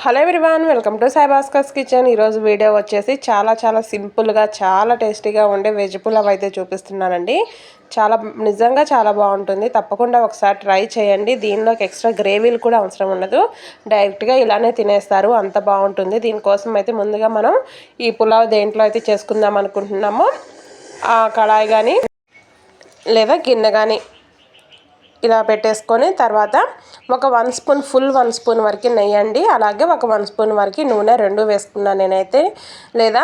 Hello everyone, welcome to Sai Bhaskar's kitchen. ఈరోజు video వచ్చేసి చాలా సింపుల్గా చాలా టేస్టీగా ఉండే వెజ్ పులావ్ అయితే చూపిస్తున్నానండి. నిజంగా చాలా బాగుంటుంది. తప్పకుండా ఒకసారి ట్రై చేయండి. దీనిలోకి ఎక్స్ట్రా గ్రేవీలు కూడా అవసరం ఉండదు. డైరెక్ట్గా ఇలానే తినేస్తారు, అంత బాగుంటుంది. దీనికోసం అయితే ముందుగా మనం ఈ పులావ్ దేంట్లో అయితే చేసుకుందాం అనుకుంటున్నామో ఆ కడాయి కానీ లేదా గిన్నె కానీ ఇలా పెట్టేసుకొని తర్వాత ఒక 1 స్పూన్ ఫుల్ 1 స్పూన్ వరకు నెయ్యి అండి, అలాగే ఒక 1 స్పూన్ వరకు నూనె, రెండు వేసుకున్నాను నేనైతే. లేదా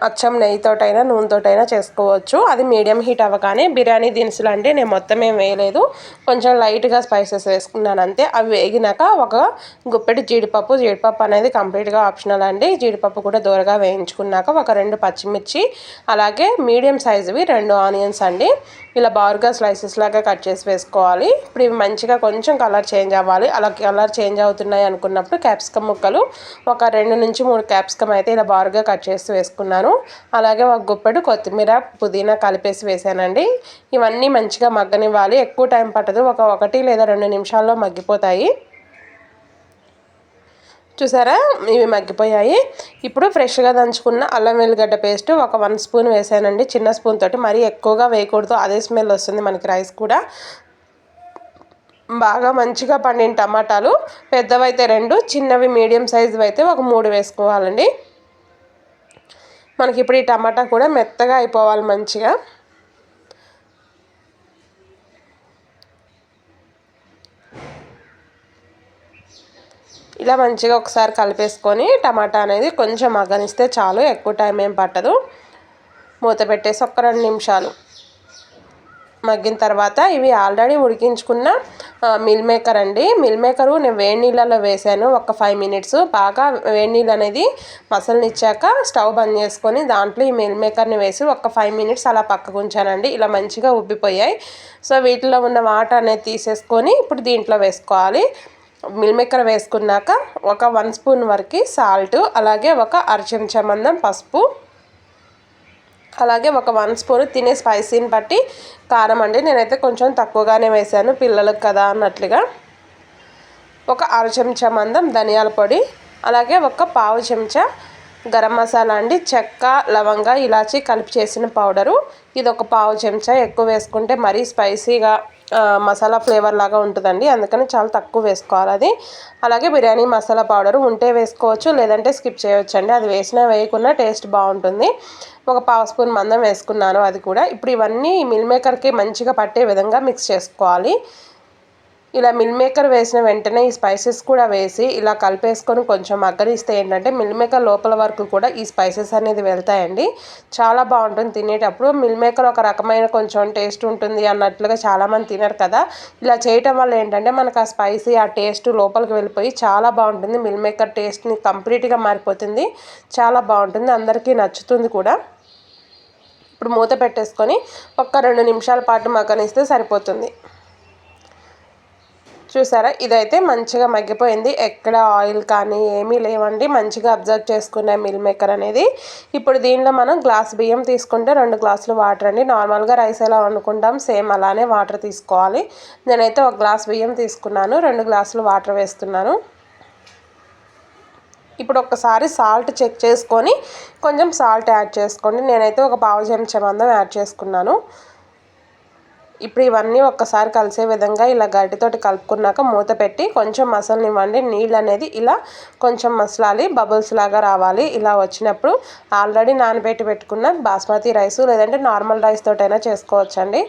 అచ్చం నెయ్యితోటైనా నూనెతోటైనా చేసుకోవచ్చు. అది మీడియం హీట్ అవ్వగానే బిర్యానీ దినుసులు అండి, నేను మొత్తం ఏం వేయలేదు, కొంచెం లైట్గా స్పైసెస్ వేసుకున్నాను అంతే. అవి వేగినాక ఒక గుప్పెడు జీడిపప్పు అనేది కంప్లీట్గా ఆప్షనల్ అండి. జీడిపప్పు కూడా దూరగా వేయించుకున్నాక ఒక 2 పచ్చిమిర్చి, అలాగే మీడియం సైజువి 2 ఆనియన్స్ అండి, ఇలా బారుగా స్లైసెస్ లాగా కట్ చేసి వేసుకోవాలి. ఇప్పుడు ఇవి మంచిగా కొంచెం కలర్ చేంజ్ అవ్వాలి. అలా కలర్ చేంజ్ అవుతున్నాయి అనుకున్నప్పుడు క్యాప్సికమ్ ముక్కలు ఒక 2 నుంచి 3 క్యాప్సికమ్ అయితే ఇలా బారుగా కట్ చేసి వేసుకున్నాను. అలాగే ఒక గుప్పెడు కొత్తిమీర, పుదీనా కలిపేసి వేసానండి. ఇవన్నీ మంచిగా మగ్గనివ్వాలి. ఎక్కువ టైం పట్టదు, ఒక 1 లేదా 2 నిమిషాల్లో మగ్గిపోతాయి. చూసారా, ఇవి మగ్గిపోయాయి. ఇప్పుడు ఫ్రెష్గా దంచుకున్న అల్లం వెల్లిగడ్డ పేస్ట్ ఒక 1 స్పూన్ వేసానండి, చిన్న స్పూన్ తోటి. మరీ ఎక్కువగా వేయకూడదు, అదే స్మెల్ వస్తుంది మనకి రైస్ కూడా. బాగా మంచిగా పండిన టమాటాలు, పెద్దవైతే 2, చిన్నవి మీడియం సైజువి అయితే ఒక 3 వేసుకోవాలండి. మనకి ఇప్పుడు ఈ టమాటా కూడా మెత్తగా అయిపోవాలి మంచిగా. ఇలా మంచిగా ఒకసారి కలిపేసుకొని టమాటా అనేది కొంచెం మగ్గనిస్తే చాలు, ఎక్కువ టైం ఏం పట్టదు. మూత పెట్టేసి ఒక 2 నిమిషాలు మగ్గిన తర్వాత ఇవి ఆల్రెడీ ఉడికించుకున్న మిల్ మేకర్ అండి. మిల్ మేకరు నేను వేడి నీళ్ళలో వేసాను ఒక 5 మినిట్స్. బాగా వేడి నీళ్ళు అనేది మసలనిచ్చాక స్టవ్ బంద్ చేసుకొని దాంట్లో ఈ మిల్ మేకర్ని వేసి ఒక 5 మినిట్స్ అలా పక్కకు ఉంచానండి. ఇలా మంచిగా ఉబ్బిపోయాయి. సో వీటిలో ఉన్న వాటర్ అనేది తీసేసుకొని ఇప్పుడు దీంట్లో వేసుకోవాలి. మిల్ మేకర్ వేసుకున్నాక ఒక 1 స్పూన్ వరకు సాల్ట్, అలాగే ఒక అర చెంచా మందం పసుపు, అలాగే ఒక 1 స్పూన్ తినే స్పైసీని బట్టి కారం అండి. నేనైతే కొంచెం తక్కువగానే వేసాను, పిల్లలకు కదా అన్నట్లుగా. ఒక అర చెంచా మందం ధనియాల పొడి, అలాగే ఒక పావు చెంచా గరం మసాలా అండి, చెక్క, లవంగ, ఇలాచి కలిపి చేసిన పౌడరు. ఇది ఒక పావు చెంచా. ఎక్కువ వేసుకుంటే మరీ స్పైసీగా మసాలా ఫ్లేవర్ లాగా ఉంటుందండి, అందుకని చాలా తక్కువ వేసుకోవాలి అది. అలాగే బిర్యానీ మసాలా పౌడరు ఉంటే వేసుకోవచ్చు, లేదంటే స్కిప్ చేయొచ్చండి. అది వేసినా వేయకున్నా టేస్ట్ బాగుంటుంది. ఒక పావు స్పూన్ మందం వేసుకున్నాను అది కూడా. ఇప్పుడు ఇవన్నీ మిల్ మేకర్కి మంచిగా పట్టే విధంగా మిక్స్ చేసుకోవాలి. ఇలా మిల్ మేకర్ వేసిన వెంటనే ఈ స్పైసెస్ కూడా వేసి ఇలా కలిపేసుకొని కొంచెం మగ్గనిస్తే ఏంటంటే మిల్ మేకర్ లోపల వరకు కూడా ఈ స్పైసెస్ అనేది వెళ్తాయండి. చాలా బాగుంటుంది తినేటప్పుడు. మిల్ మేకర్ ఒక రకమైన కొంచెం టేస్ట్ ఉంటుంది అన్నట్లుగా చాలామంది తినరు కదా. ఇలా చేయటం వల్ల ఏంటంటే మనకు ఆ స్పైసీ, ఆ టేస్ట్ లోపలికి వెళ్ళిపోయి చాలా బాగుంటుంది. మిల్ మేకర్ టేస్ట్ని కంప్లీట్గా మారిపోతుంది. చాలా బాగుంటుంది, అందరికీ నచ్చుతుంది కూడా. ఇప్పుడు మూత పెట్టేసుకొని ఒక 2 నిమిషాల పాటు మగ్గనిస్తే సరిపోతుంది. చూసారా, ఇదైతే మంచిగా మగ్గిపోయింది. ఎక్కడ ఆయిల్ కానీ ఏమీ లేవండి, మంచిగా అబ్జర్వ్ చేసుకునే మిల్ మేకర్ అనేది. ఇప్పుడు దీనిలో మనం గ్లాస్ బియ్యం తీసుకుంటే 2 గ్లాసులు వాటర్ అండి. నార్మల్గా రైస్ ఎలా వండుకుంటాం సేమ్ అలానే వాటర్ తీసుకోవాలి. నేనైతే ఒక గ్లాస్ బియ్యం తీసుకున్నాను, 2 గ్లాసులు వాటర్ వేస్తున్నాను. ఇప్పుడు ఒకసారి సాల్ట్ చెక్ చేసుకొని కొంచెం సాల్ట్ యాడ్ చేసుకోండి. నేనైతే ఒక పావు చెంచా మందం యాడ్ చేసుకున్నాను. ఇప్పుడు ఇవన్నీ ఒక్కసారి కలిసే విధంగా ఇలా గరిటెతోటి కలుపుకున్నాక మూత పెట్టి కొంచెం మసలనివ్వండి. నీళ్ళు అనేది ఇలా కొంచెం మసలాలి, బబుల్స్ లాగా రావాలి. ఇలా వచ్చినప్పుడు ఆల్రెడీ నానబెట్టి పెట్టుకున్న బాస్మతి రైస్ లేదంటే నార్మల్ రైస్ తోటైనా చేసుకోవచ్చండి.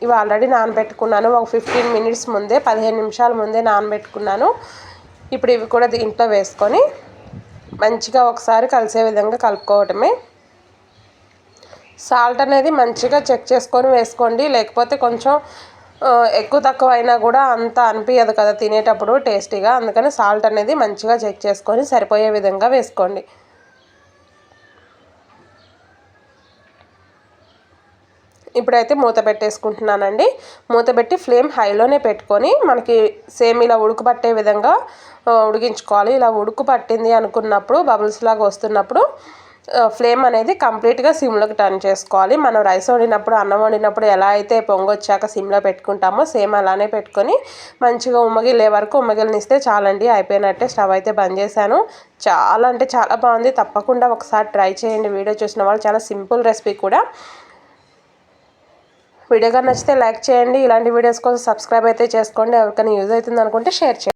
ఇవి ఆల్రెడీ నానబెట్టుకున్నాను ఒక 15 మినిట్స్ ముందే, 15 నిమిషాల ముందే నానబెట్టుకున్నాను. ఇప్పుడు ఇవి కూడా దీంట్లో వేసుకొని మంచిగా ఒకసారి కలిసే విధంగా కలుపుకోవటమే. సాల్ట్ అనేది మంచిగా చెక్ చేసుకొని వేసుకోండి, లేకపోతే కొంచెం ఎక్కువ తక్కువ అయినా కూడా అంత అనిపించదు కదా తినేటప్పుడు టేస్టీగా. అందుకని సాల్ట్ అనేది మంచిగా చెక్ చేసుకొని సరిపోయే విధంగా వేసుకోండి. ఇప్పుడైతే మూత పెట్టేసుకుంటున్నానండి. మూత పెట్టి ఫ్లేమ్ హైలోనే పెట్టుకొని మనకి సేమ్ ఇలా ఉడుకుపట్టే విధంగా ఉడికించుకోవాలి. ఇలా ఉడుకు పట్టింది అనుకున్నప్పుడు, బబుల్స్ లాగా వస్తున్నప్పుడు ఫ్లేమ్ అనేది కంప్లీట్గా సిమ్లోకి టర్న్ చేసుకోవాలి. మనం రైస్ వండినప్పుడు అన్నం వండినప్పుడు ఎలా అయితే పొంగొచ్చాక సిమ్లో పెట్టుకుంటామో సేమ్ అలానే పెట్టుకొని మంచిగా ఉమ్మగిలే వరకు ఉమ్మగిలనిస్తే చాలండి, అయిపోయినట్టే. స్టవ్ అయితే బంద్ చేశాను. చాలా అంటే చాలా బాగుంది. తప్పకుండా ఒకసారి ట్రై చేయండి. వీడియో చూసిన వాళ్ళు, చాలా సింపుల్ రెసిపీ కూడా. వీడియో కానీ నచ్చితే లైక్ చేయండి. ఇలాంటి వీడియోస్ కోసం సబ్స్క్రైబ్ అయితే చేసుకోండి. ఎవరికైనా యూజ్ అవుతుంది అనుకుంటే షేర్ చేయండి.